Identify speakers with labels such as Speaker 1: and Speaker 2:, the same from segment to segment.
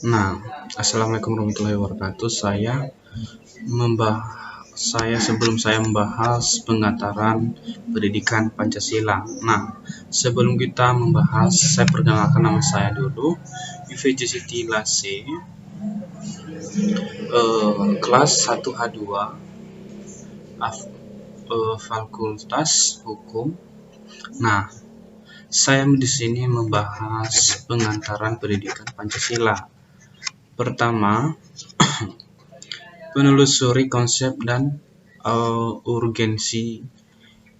Speaker 1: Nah, Assalamualaikum warahmatullahi wabarakatuh. Sebelum saya membahas pengataran pendidikan Pancasila. Nah, sebelum kita membahas, saya perkenalkan nama saya dulu, Yufejisiti Lase, kelas 1H2, Fakultas Hukum. Nah, saya di sini membahas pengantaran pendidikan Pancasila. Pertama, menelusuri konsep dan urgensi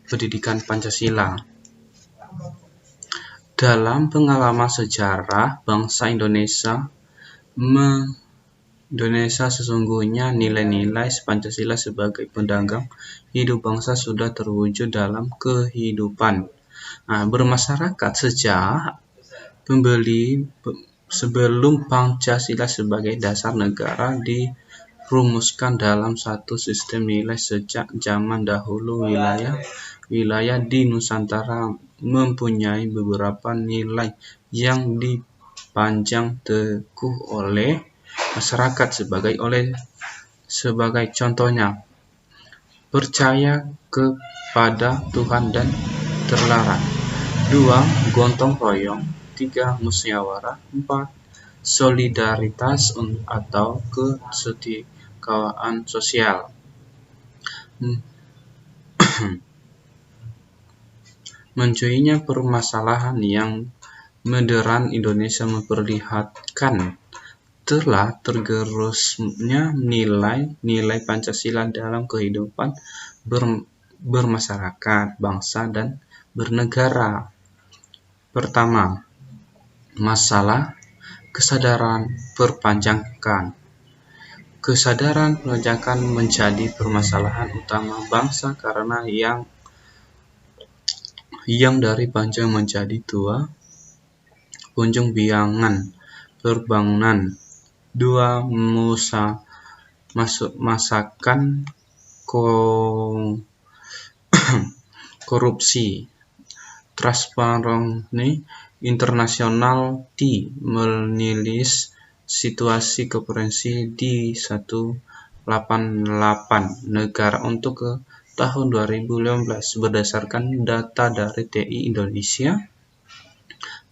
Speaker 1: pendidikan Pancasila. Dalam pengalaman sejarah bangsa Indonesia sesungguhnya nilai-nilai Pancasila sebagai pendanggang hidup bangsa sudah terwujud dalam kehidupan bermasyarakat sejak sebelum Pancasila sebagai dasar negara dirumuskan dalam satu sistem nilai. Sejak zaman dahulu wilayah di Nusantara mempunyai beberapa nilai yang dipanjang teguh oleh masyarakat sebagai contohnya percaya kepada Tuhan dan terlarang, 2. Gotong royong, 3. Musyawarah, 4. Solidaritas atau kesetiakawanan sosial. Mencuitnya permasalahan yang modern Indonesia memperlihatkan telah tergerusnya nilai-nilai Pancasila dalam kehidupan bermasyarakat, bangsa, dan bernegara. Pertama, masalah kesadaran perpajakan. Kesadaran perpajakan menjadi permasalahan utama bangsa karena yang dari pajak menjadi tua kunjung biangan perbangunan. 2. Masakan korupsi. Transparansi Internasional menilis situasi korupsi di 188 negara untuk tahun 2015. Berdasarkan data dari TI, Indonesia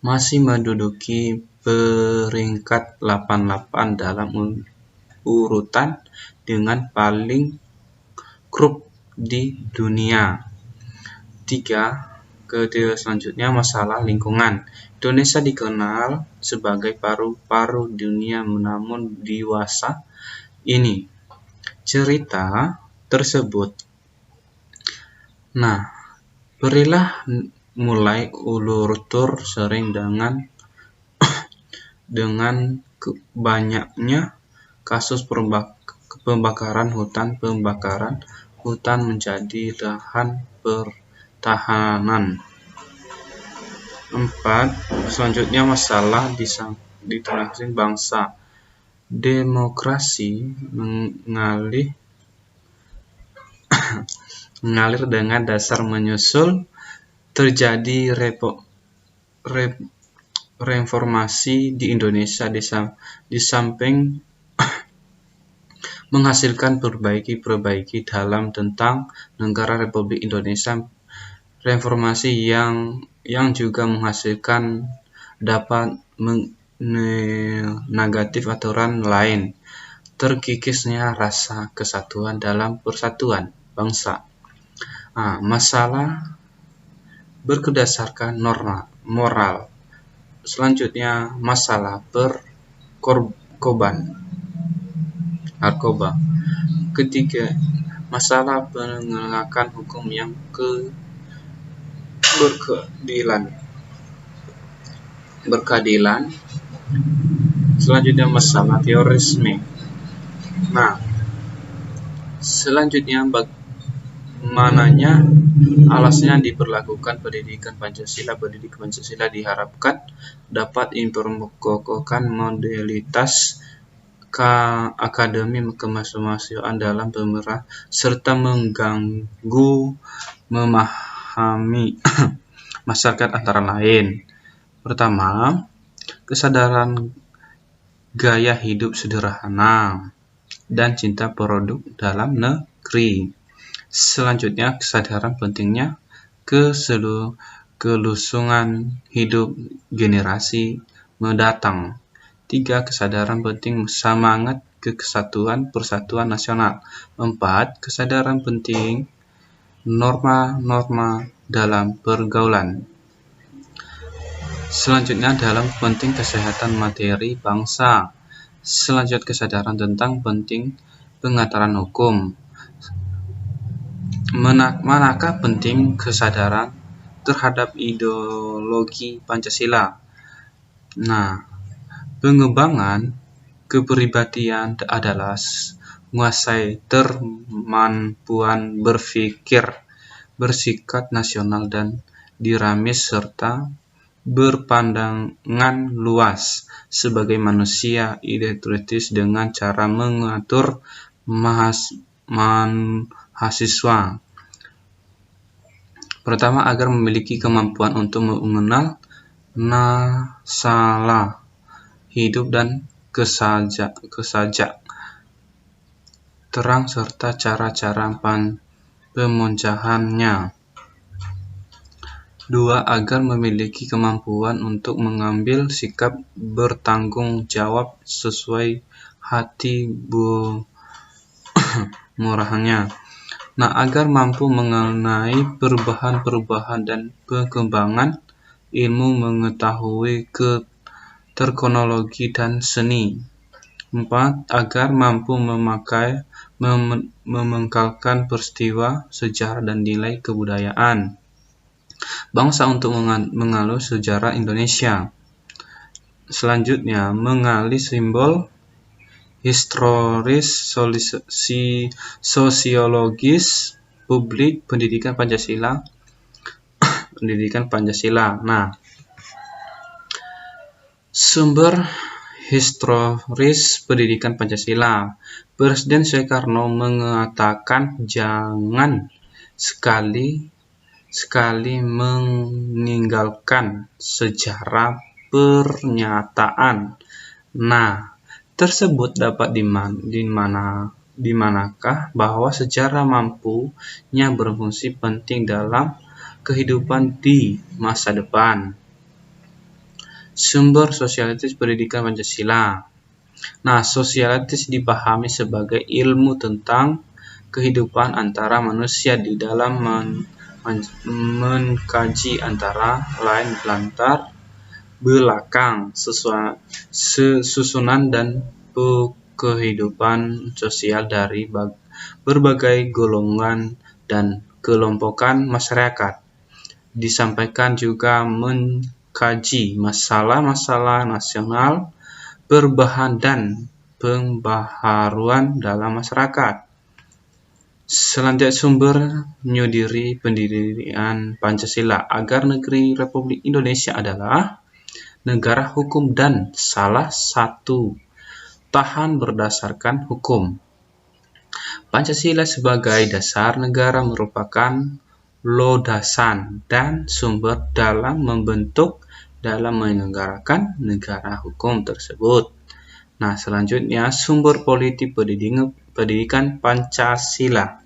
Speaker 1: masih menduduki peringkat 88 dalam urutan dengan paling korup di dunia. 3. Selanjutnya masalah lingkungan. Indonesia dikenal sebagai paru-paru dunia, namun dewasa ini cerita tersebut. Nah, berilah mulai ulur-tur sering dengan banyaknya kasus pembakaran hutan menjadi lahan pertahanan. 4. Selanjutnya masalah distraksi bangsa. Demokrasi mengalir dengan dasar menyusul terjadi reformasi di Indonesia di samping menghasilkan perbaiki dalam tentang negara Republik Indonesia. Reformasi yang juga menghasilkan dapat negatif aturan lain, terkikisnya rasa kesatuan dalam persatuan bangsa. Masalah berdasarkan moral. Selanjutnya masalah narkoba. Ketiga, masalah penegakan hukum yang berkeadilan. Selanjutnya masalah terorisme. Selanjutnya bagaimananya alasnya diberlakukan pendidikan Pancasila. Pendidikan Pancasila diharapkan dapat memperkokohkan modalitas akademi kemahasiswaan dalam pemerintah serta mengganggu memahami masyarakat antara lain. Pertama, kesadaran gaya hidup sederhana, dan cinta produk dalam negeri. Selanjutnya, kesadaran pentingnya kelusungan hidup generasi mendatang. 3. Kesadaran penting semangat kesatuan persatuan nasional. 4. Kesadaran penting norma-norma dalam pergaulan. Selanjutnya, dalam penting kesehatan materi bangsa. Selanjutnya, kesadaran tentang penting pengaturan hukum. Manakah penting kesadaran terhadap ideologi Pancasila? Nah, pengembangan kepribadian adalah menguasai kemampuan berpikir, bersikap nasional dan dinamis serta berpandangan luas sebagai manusia identitas dengan cara mengatur mahasiswa. Pertama, agar memiliki kemampuan untuk mengenal masalah hidup dan kesajak terang serta cara-cara pemecahannya. 2. Agar memiliki kemampuan untuk mengambil sikap bertanggung jawab sesuai hati murahnya. Nah, agar mampu mengenai perubahan-perubahan dan perkembangan ilmu, mengetahui teknologi dan seni. 4. Agar mampu memengkalkan peristiwa sejarah dan nilai kebudayaan bangsa untuk mengenal sejarah Indonesia. Selanjutnya, mengenali simbol historis, sosiologis, publik, pendidikan Pancasila. Nah, sumber historis pendidikan Pancasila. Presiden Soekarno mengatakan jangan sekali meninggalkan sejarah pernyataan. Nah, tersebut dapat dimanakah bahwa sejarah mampunya berfungsi penting dalam kehidupan di masa depan. Sumber sosialitis pendidikan Pancasila. Nah, sosialitis dipahami sebagai ilmu tentang kehidupan antara manusia di dalam mengkaji antara lain latar belakang, susunan dan kehidupan sosial dari berbagai golongan dan kelompokan masyarakat. Disampaikan juga mengkaji masalah-masalah nasional, perubahan dan pembaharuan dalam masyarakat. Selanjutnya, sumber menyudiri pendirian Pancasila. Agar negeri Republik Indonesia adalah negara hukum dan salah satu tahan berdasarkan hukum. Pancasila sebagai dasar negara merupakan landasan dan sumber dalam menyelenggarakan negara hukum tersebut. Nah, selanjutnya, sumber politik pendidikan Pancasila.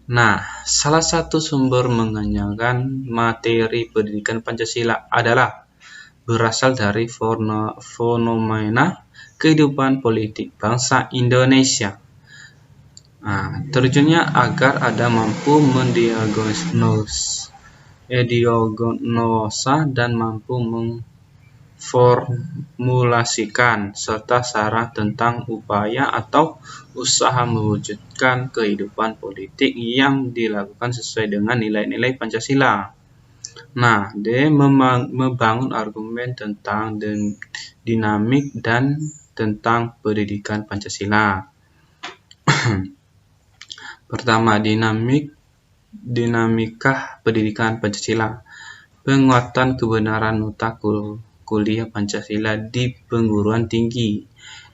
Speaker 1: Nah, salah satu sumber mengenalkan materi pendidikan Pancasila adalah berasal dari fenomena kehidupan politik bangsa Indonesia. Nah, terjunnya agar ada mampu mendiagnosa dan mampu memformulasikan serta saran tentang upaya atau usaha mewujudkan kehidupan politik yang dilakukan sesuai dengan nilai-nilai Pancasila. Nah, membangun argumen tentang dinamik dan tentang pendidikan Pancasila. Pertama, dinamika pendidikan Pancasila. Penguatan kebenaran nota kuliah Pancasila di perguruan tinggi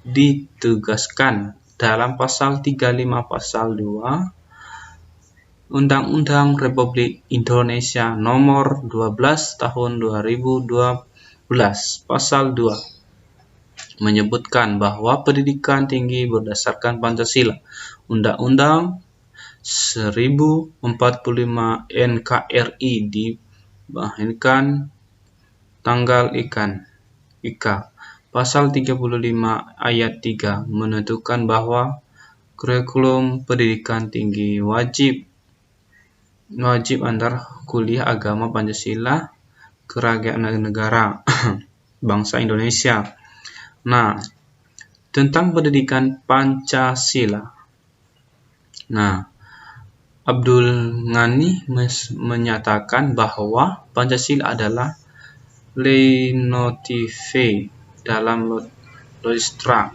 Speaker 1: ditegaskan dalam pasal 35 pasal 2 Undang-Undang Republik Indonesia Nomor 12 Tahun 2012 Pasal 2. menyebutkan bahwa pendidikan tinggi berdasarkan Pancasila. Undang-Undang 1045 NKRI dibahaskan tanggal IK. Pasal 35 ayat 3 menentukan bahwa kurikulum pendidikan tinggi wajib antar kuliah agama Pancasila Kerajaan Negara Bangsa Indonesia. Nah, tentang pendidikan Pancasila. Nah, Abdul Ghani menyatakan bahwa Pancasila adalah leitmotif dalam Lodistra,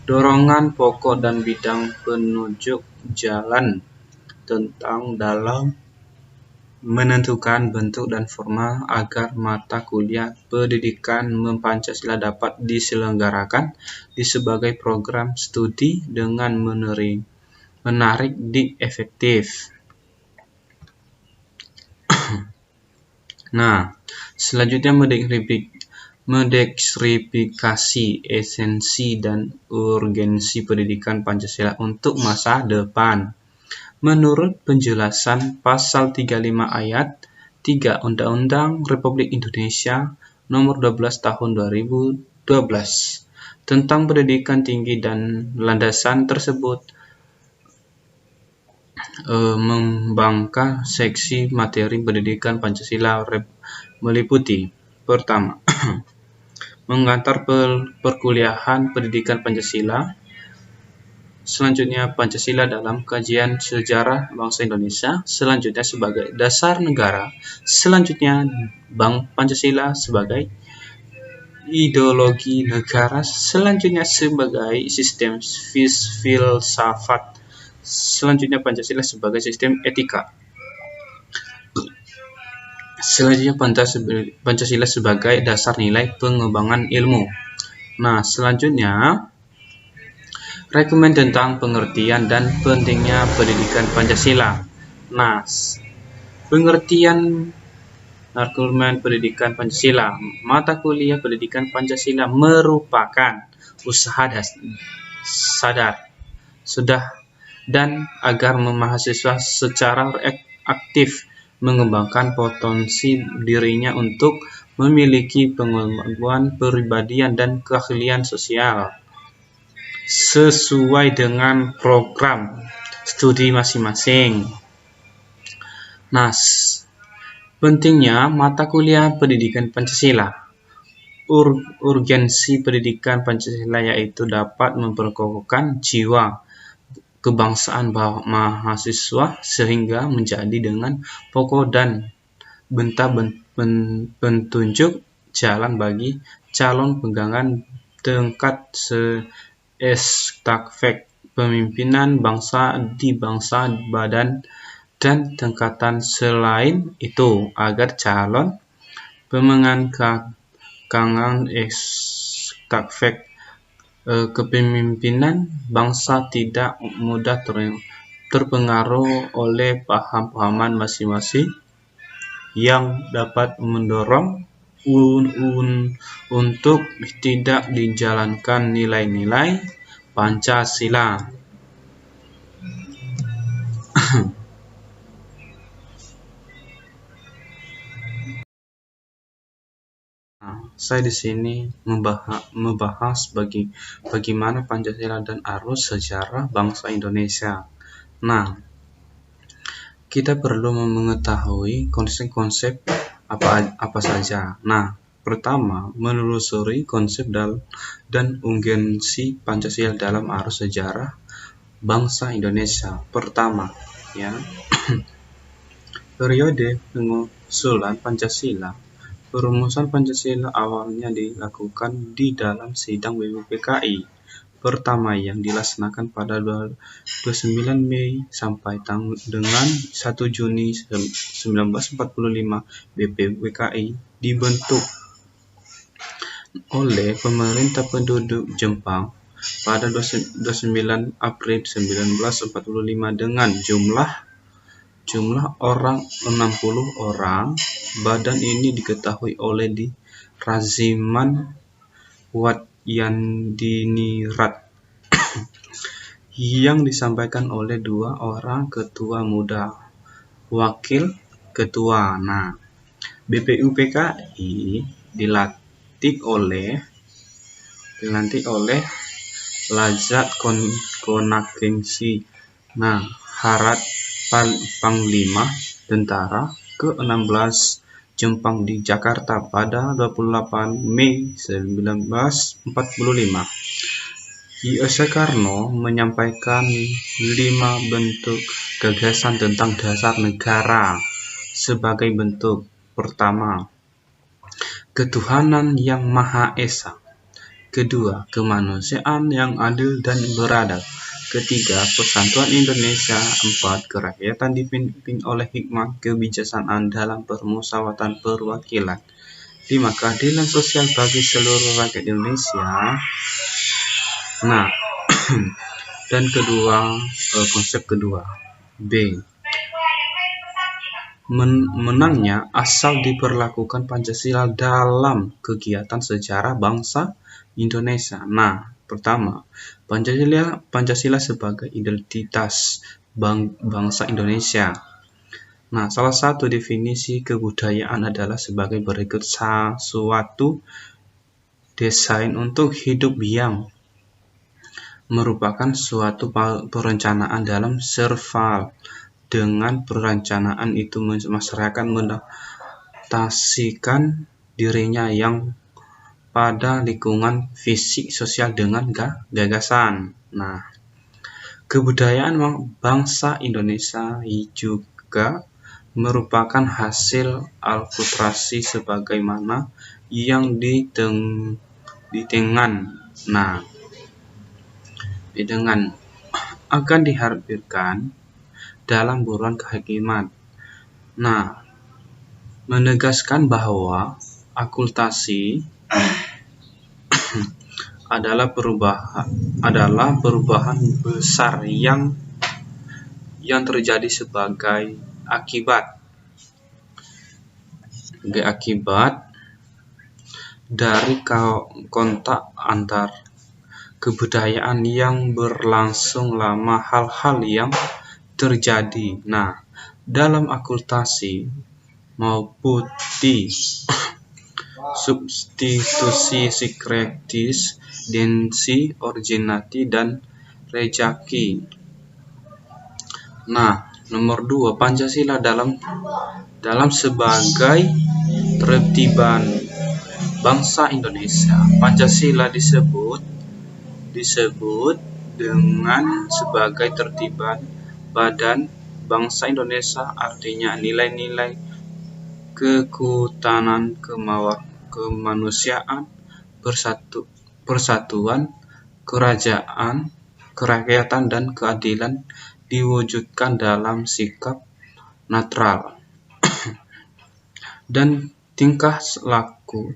Speaker 1: dorongan pokok dan bidang penunjuk jalan tentang dalam menentukan bentuk dan forma agar mata kuliah pendidikan Pancasila dapat diselenggarakan di sebagai program studi dengan menarik di efektif. Nah, selanjutnya mendeskripsikan esensi dan urgensi pendidikan Pancasila untuk masa depan. Menurut penjelasan Pasal 35 Ayat 3 Undang-Undang Republik Indonesia Nomor 12 Tahun 2012 tentang pendidikan tinggi dan landasan tersebut membangka seksi materi pendidikan Pancasila meliputi: pertama, mengantar perkuliahan pendidikan Pancasila. Selanjutnya, Pancasila dalam kajian sejarah bangsa Indonesia. Selanjutnya, sebagai dasar negara. Selanjutnya, Pancasila sebagai ideologi negara. Selanjutnya, sebagai sistem filsafat. Selanjutnya, Pancasila sebagai sistem etika. Selanjutnya, Pancasila sebagai dasar nilai pengembangan ilmu. Nah, selanjutnya, rekomen tentang pengertian dan pentingnya pendidikan Pancasila. Nah, pengertian rekomen pendidikan Pancasila. Mata kuliah pendidikan Pancasila merupakan usaha sudah dan agar mahasiswa secara aktif mengembangkan potensi dirinya untuk memiliki pengetahuan kepribadian dan keahlian sosial sesuai dengan program studi masing-masing. Nah, pentingnya mata kuliah pendidikan Pancasila. Urgensi pendidikan Pancasila yaitu dapat memperkokohkan jiwa kebangsaan mahasiswa sehingga menjadi dengan pokok dan petunjuk jalan bagi calon pegangan tingkat estafet pemimpinan bangsa di bangsa badan dan tingkatan selain itu agar calon pemegang estafet kepemimpinan bangsa tidak mudah terpengaruh oleh paham-pahaman masing-masing yang dapat mendorong untuk tidak dijalankan nilai-nilai Pancasila. Saya di sini membahas bagaimana Pancasila dan arus sejarah bangsa Indonesia. Nah, kita perlu mengetahui konsep-konsep apa saja. Nah, pertama, menelusuri konsep dan urgensi Pancasila dalam arus sejarah bangsa Indonesia. Pertama, ya, periode pengusulan Pancasila. Perumusan Pancasila awalnya dilakukan di dalam sidang BPUPKI pertama yang dilaksanakan pada 29 Mei sampai dengan 1 Juni 1945. BPUPKI dibentuk oleh pemerintah penduduk Jepang pada 29 April 1945 dengan jumlah orang 60 orang. Badan ini diketahui oleh di Raziman Wat Yandinirat yang disampaikan oleh 2 orang ketua muda, wakil ketua. Nah, BPUPKI dilantik oleh Lajat Konakengsi. Nah, Harat Panglima Tentara ke-16 Jepang di Jakarta pada 28 Mei 1945. Soekarno menyampaikan 5 bentuk gagasan tentang dasar negara sebagai bentuk pertama, ketuhanan yang Maha Esa. Kedua, kemanusiaan yang adil dan beradab. Ketiga, persatuan Indonesia. 4, kerakyatan dipimpin oleh hikmah kebijaksanaan dalam permusyawaratan perwakilan. 5, keadilan sosial bagi seluruh rakyat Indonesia. Nah, dan konsep kedua, B, menangnya asal diperlakukan Pancasila dalam kegiatan sejarah bangsa Indonesia. Nah, pertama, Pancasila sebagai identitas bangsa Indonesia. Nah, salah satu definisi kebudayaan adalah sebagai berikut: suatu desain untuk hidup yang merupakan suatu perencanaan dalam survival. Dengan perencanaan itu masyarakat mengadaptasikan dirinya yang pada lingkungan fisik sosial dengan gagasan. Nah, kebudayaan bangsa Indonesia juga merupakan hasil akulturasi sebagaimana yang dengan akan dihadirkan dalam buruan kehakiman. Nah, menegaskan bahwa akulturasi adalah perubahan besar yang terjadi sebagai akibat dari kontak antar kebudayaan yang berlangsung lama. Hal-hal yang terjadi, nah, dalam akulturasi maupun di substitusi sinkretis, densi, originati, dan rejeki. Nah, nomor 2, Pancasila dalam sebagai tertiban bangsa Indonesia. Pancasila disebut dengan sebagai tertiban badan bangsa Indonesia, artinya nilai-nilai kekuatan, kemanusiaan, persatuan, kerakyatan, dan keadilan diwujudkan dalam sikap netral dan tingkah laku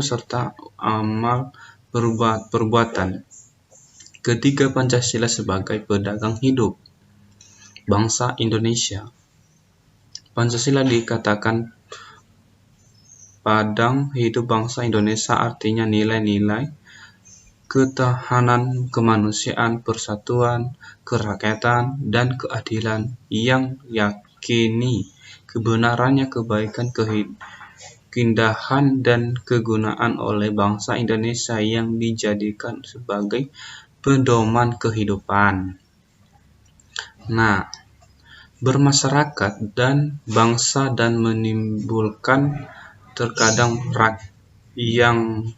Speaker 1: serta amal perbuatan. Ketiga, Pancasila sebagai pedoman hidup bangsa Indonesia. Pancasila dikatakan pedang hidup bangsa Indonesia, artinya nilai-nilai ketahanan, kemanusiaan, persatuan, kerakyatan, dan keadilan yang yakini kebenarannya, kebaikan, keindahan, dan kegunaan oleh bangsa Indonesia yang dijadikan sebagai pedoman kehidupan. Nah, bermasyarakat dan bangsa dan menimbulkan terkadang yang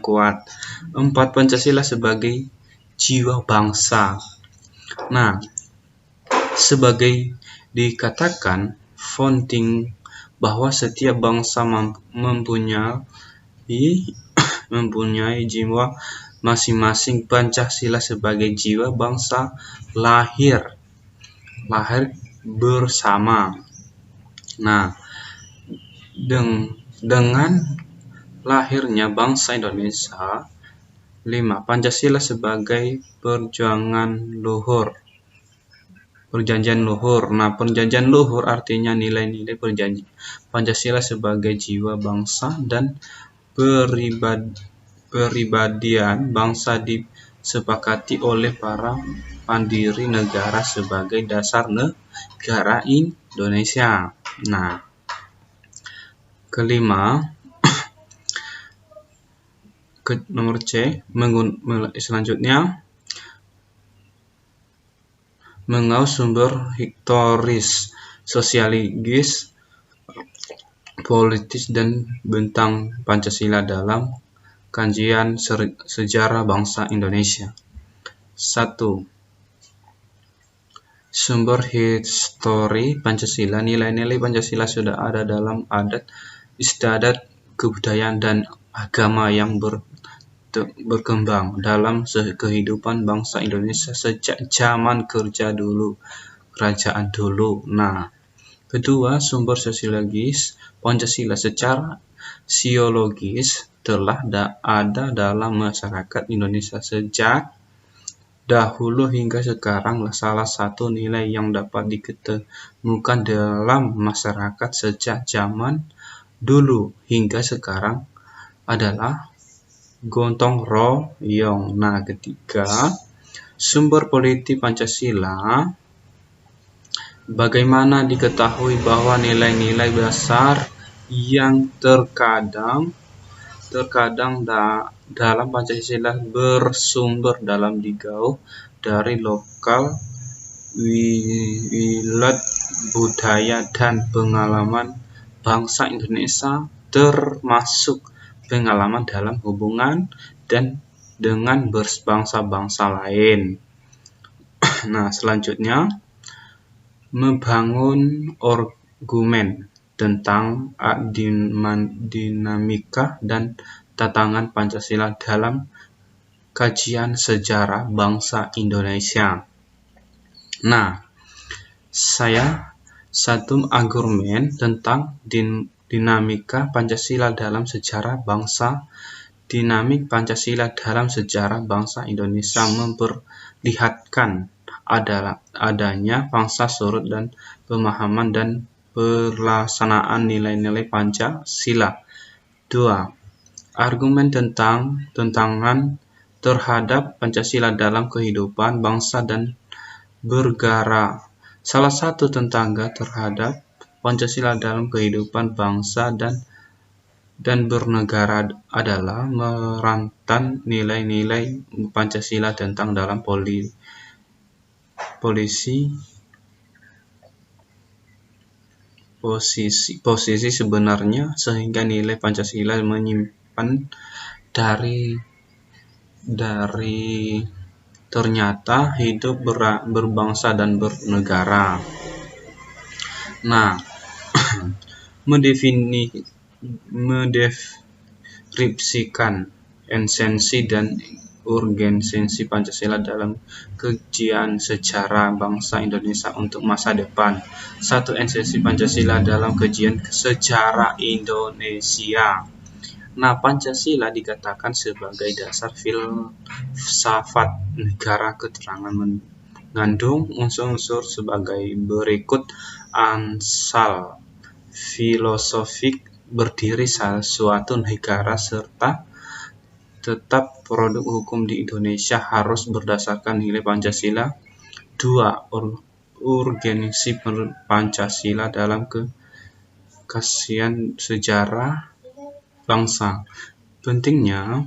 Speaker 1: kuat. 4, Pancasila sebagai jiwa bangsa. Nah, sebagai dikatakan founding bahwa setiap bangsa mempunyai jiwa masing-masing. Pancasila sebagai jiwa bangsa lahir bersama. Nah, dengan lahirnya bangsa Indonesia. 5, Pancasila sebagai perjuangan luhur. Perjanjian luhur. Nah, perjanjian luhur artinya nilai-nilai perjanjian. Pancasila sebagai jiwa bangsa dan kepribadian bangsa disepakati oleh para pendiri negara sebagai dasar negara Indonesia. Nah, kelima, nomor C, selanjutnya mengaus sumber historis, sosiologis, politis, dan bentang Pancasila dalam kajian sejarah bangsa Indonesia. 1. Sumber histori Pancasila. Nilai-nilai Pancasila sudah ada dalam adat istiadat, kebudayaan, dan agama yang berkembang dalam kehidupan bangsa Indonesia sejak zaman kerajaan dulu. Nah, kedua, sumber sosiologis Pancasila secara sosiologis telah ada dalam masyarakat Indonesia sejak dahulu hingga sekarang. Salah satu nilai yang dapat ditemukan dalam masyarakat sejak zaman dulu hingga sekarang adalah gotong royong. Nah, ketiga, sumber politik Pancasila. Bagaimana diketahui bahwa nilai-nilai dasar yang terkadang dalam Pancasila bersumber dalam digauh dari lokal wilayah budaya dan pengalaman bangsa Indonesia, termasuk pengalaman dalam hubungan dan dengan berbangsa-bangsa lain. Nah, selanjutnya membangun argumen tentang dinamika dan tantangan Pancasila dalam kajian sejarah bangsa Indonesia. Nah, satu argumen tentang dinamika Pancasila dalam sejarah bangsa. Dinamik Pancasila dalam sejarah bangsa Indonesia memperlihatkan adanya pangsa surut dan pemahaman dan pelaksanaan nilai-nilai Pancasila. 2. Argumen tentang tantangan terhadap Pancasila dalam kehidupan bangsa dan bernegara. Salah satu tantangan terhadap Pancasila dalam kehidupan bangsa dan bernegara adalah merantan nilai-nilai Pancasila tentang dalam posisi sebenarnya, sehingga nilai Pancasila menyimpan dari ternyata hidup berbangsa dan bernegara. Nah, mendeskripsikan esensi dan urgensi Pancasila dalam kajian sejarah bangsa Indonesia untuk masa depan. 1. Esensi Pancasila dalam kajian sejarah Indonesia. Nah, Pancasila dikatakan sebagai dasar filsafat negara. Keterangan mengandung unsur-unsur sebagai berikut: asal filosofik, berdiri suatu negara, serta tetap produk hukum di Indonesia harus berdasarkan nilai Pancasila. 2. Urgensi Pancasila dalam kajian sejarah bangsa. Pentingnya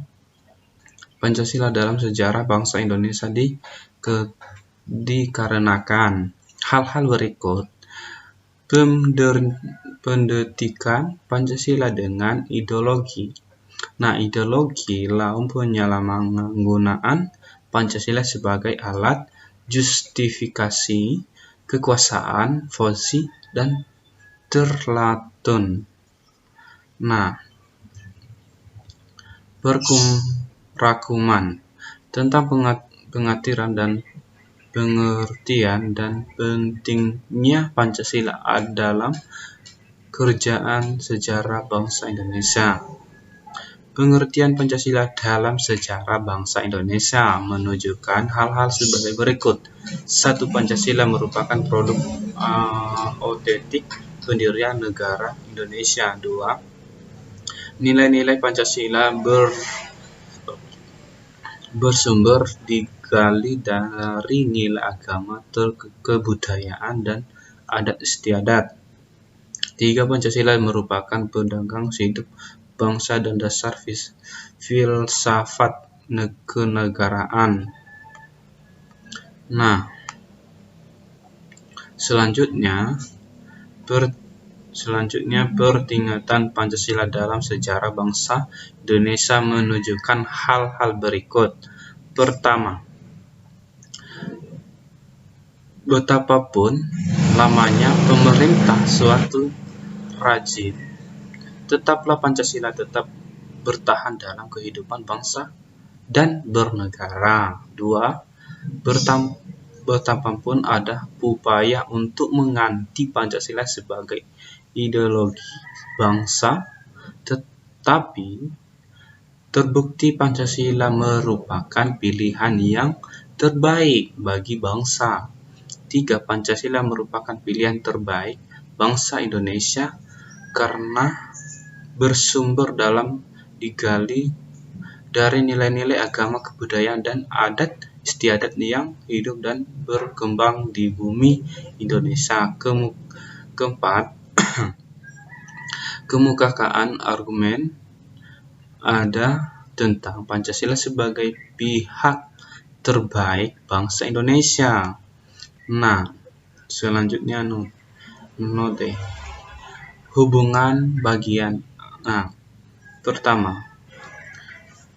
Speaker 1: Pancasila dalam sejarah bangsa Indonesia dikarenakan hal-hal berikut: pendidikan Pancasila dengan ideologi. Nah, ideologi penyalahgunaan Pancasila sebagai alat justifikasi kekuasaan, posisi, dan terlatun. Nah, rangkuman tentang pengertian dan pentingnya Pancasila dalam kajian sejarah bangsa Indonesia. Pengertian Pancasila dalam sejarah bangsa Indonesia menunjukkan hal-hal sebagai berikut: 1. Pancasila merupakan produk otentik pendirian negara Indonesia. 2. Nilai-nilai Pancasila bersumber digali dari nilai agama, kebudayaan, dan adat istiadat. 3. Pancasila merupakan pedoman hidup bangsa dan dasar filsafat kenegaraan. Nah, selanjutnya peringatan Pancasila dalam sejarah bangsa Indonesia menunjukkan hal-hal berikut. Pertama, betapapun lamanya pemerintah suatu rajim, tetaplah Pancasila tetap bertahan dalam kehidupan bangsa dan bernegara. 2. Betapapun ada upaya untuk mengganti Pancasila sebagai ideologi bangsa, tetapi terbukti Pancasila merupakan pilihan yang terbaik bagi bangsa. 3. Pancasila merupakan pilihan terbaik bangsa Indonesia karena bersumber dalam digali dari nilai-nilai agama, kebudayaan, dan adat istiadat yang hidup dan berkembang di bumi Indonesia. Keempat, kemukakan argumen ada tentang Pancasila sebagai pihak terbaik bangsa Indonesia. Nah, selanjutnya note hubungan bagian. Nah, pertama,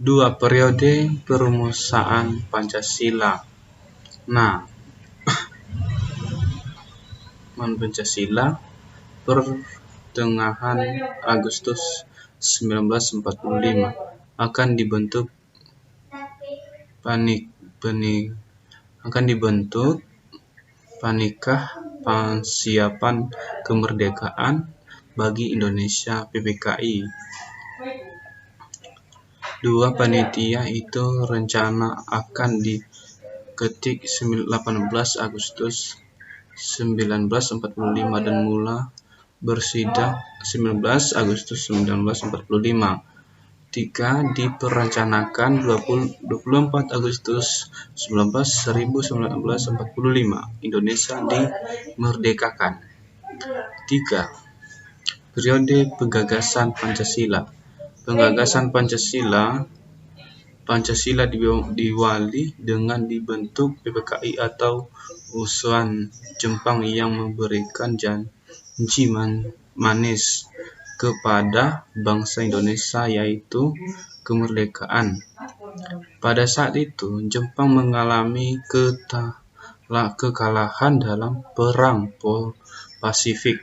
Speaker 1: 2 periode perumusan Pancasila. Nah, Pancasila pertengahan Agustus 1945 akan dibentuk Panikah Persiapan Kemerdekaan bagi Indonesia (PPKI). 2. Panitia itu rencana akan diketik 18 Agustus 1945 dan mula bersidang 19 Agustus 1945. 3. Diperencanakan 24 Agustus 1945 Indonesia dimerdekakan. 3. Periode penggagasan Pancasila. Penggagasan Pancasila diawali dengan dibentuk PPKI atau usulan Jepang yang memberikan janji manis kepada bangsa Indonesia, yaitu kemerdekaan. Pada saat itu, Jepang mengalami kekalahan dalam Perang Pasifik.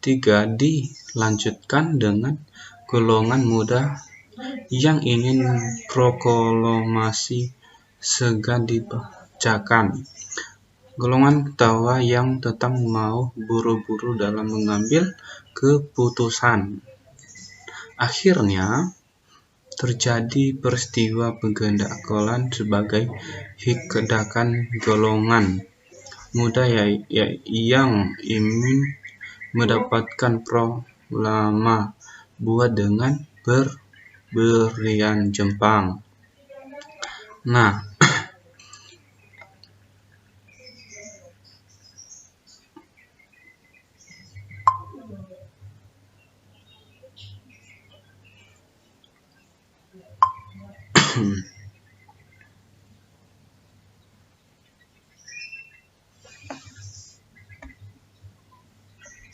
Speaker 1: 3. Dilanjutkan dengan golongan muda yang ingin proklamasi segera dibacakan. Golongan ketawa yang tetap mau buru-buru dalam mengambil keputusan. Akhirnya terjadi peristiwa penggendakan sebagai hikdakan golongan muda yang ingin mendapatkan proklamasi buat dengan pemberian Jepang. Nah,